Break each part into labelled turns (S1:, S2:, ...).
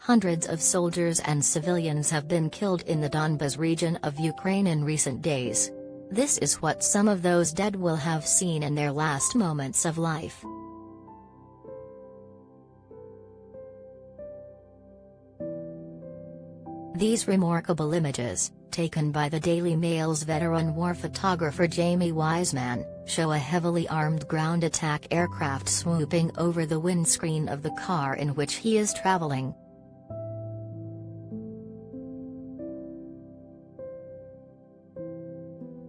S1: Hundreds of soldiers and civilians have been killed in the Donbas region of Ukraine in recent days. This is what some of those dead will have seen in their last moments of life. These remarkable images, taken by the Daily Mail's veteran war photographer Jamie Wiseman, show a heavily armed ground attack aircraft swooping over the windscreen of the car in which he is traveling.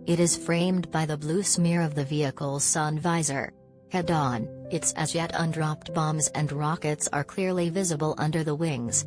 S1: It is framed by the blue smear of the vehicle's sun visor. Head-on, its as yet undropped bombs and rockets are clearly visible under the wings.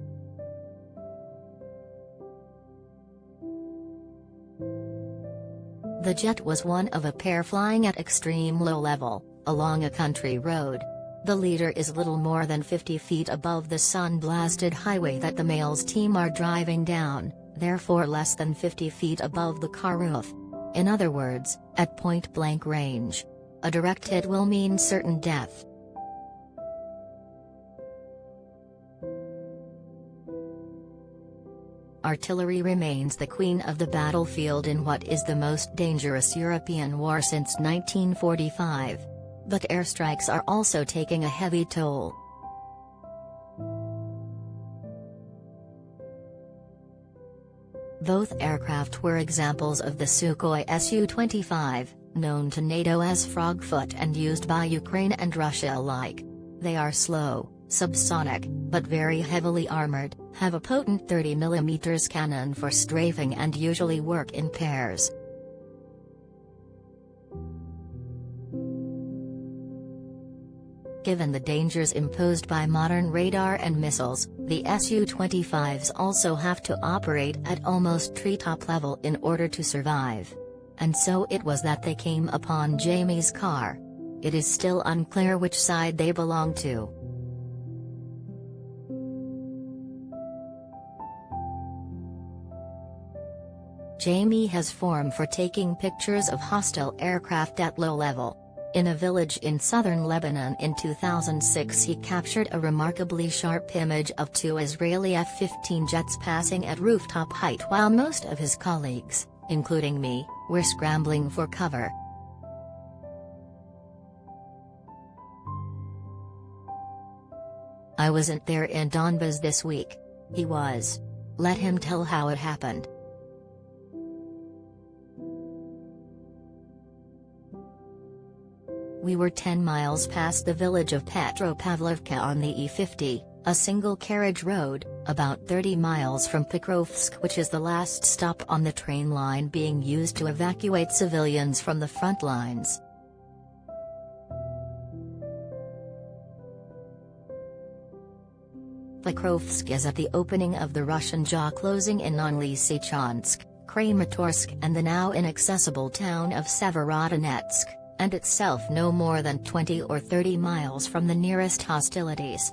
S1: The jet was one of a pair flying at extreme low level, along a country road. The leader is little more than 50 feet above the sun-blasted highway that the Mail's team are driving down, therefore less than 50 feet above the car roof. In other words, at point-blank range. A direct hit will mean certain death. Artillery remains the queen of the battlefield in what is the most dangerous European war since 1945. But airstrikes are also taking a heavy toll. Both aircraft were examples of the Sukhoi Su-25, known to NATO as Frogfoot and used by Ukraine and Russia alike. They are slow, subsonic, but very heavily armored, have a potent 30mm cannon for strafing and usually work in pairs. Given the dangers imposed by modern radar and missiles, the Su-25s also have to operate at almost treetop level in order to survive. And so it was that they came upon Jamie's car. It is still unclear which side they belong to. Jamie has form for taking pictures of hostile aircraft at low level. In a village in southern Lebanon in 2006 he captured a remarkably sharp image of two Israeli F-15 jets passing at rooftop height while most of his colleagues, including me, were scrambling for cover. I wasn't there in Donbas this week. He was. Let him tell how it happened. We were 10 miles past the village of Petropavlovka on the E50, a single-carriage road, about 30 miles from Pokrovsk, which is the last stop on the train line being used to evacuate civilians from the front lines. Pokrovsk is at the opening of the Russian jaw closing in on Lysychansk, Kramatorsk and the now inaccessible town of Severodonetsk, and itself no more than 20 or 30 miles from the nearest hostilities.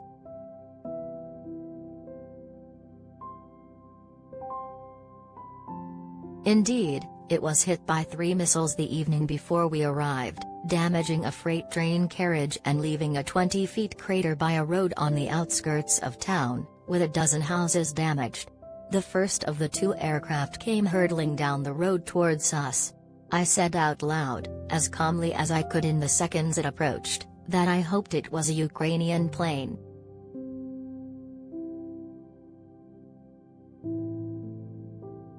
S1: Indeed, it was hit by 3 missiles the evening before we arrived, damaging a freight train carriage and leaving a 20-foot crater by a road on the outskirts of town, with a dozen houses damaged. The first of the 2 aircraft came hurtling down the road towards us. I said out loud, as calmly as I could in the seconds it approached, that I hoped it was a Ukrainian plane.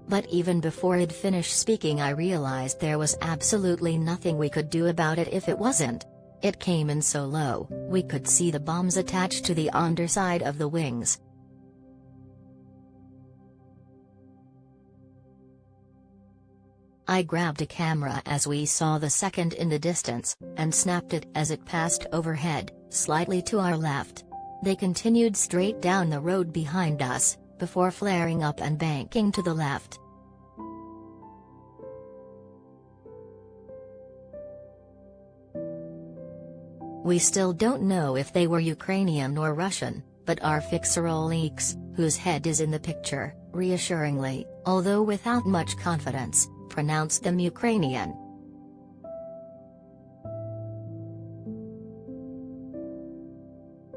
S1: But even before I'd finished speaking I realized there was absolutely nothing we could do about it if it wasn't. It came in so low, we could see the bombs attached to the underside of the wings. I grabbed a camera as we saw the second in the distance, and snapped it as it passed overhead, slightly to our left. They continued straight down the road behind us, before flaring up and banking to the left. We still don't know if they were Ukrainian or Russian, but our fixer Oleks, whose head is in the picture, reassuringly, although without much confidence, pronounced them Ukrainian.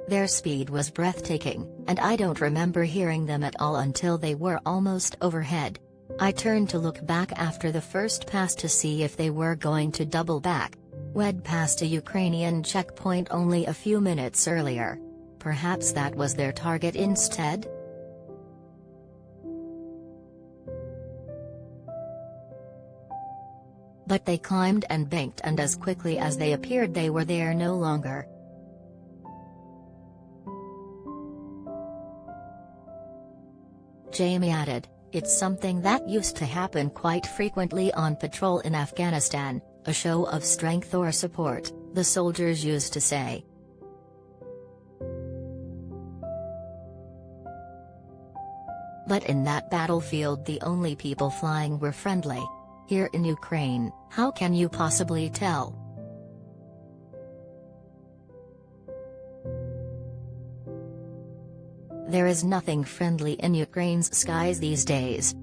S1: Their speed was breathtaking, and I don't remember hearing them at all until they were almost overhead. I turned to look back after the first pass to see if they were going to double back. We'd passed a Ukrainian checkpoint only a few minutes earlier. Perhaps that was their target instead? But they climbed and banked, and as quickly as they appeared they were there no longer. Jamie added, "It's something that used to happen quite frequently on patrol in Afghanistan, a show of strength or support," the soldiers used to say. But in that battlefield the only people flying were friendly. Here in Ukraine, how can you possibly tell? There is nothing friendly in Ukraine's skies these days.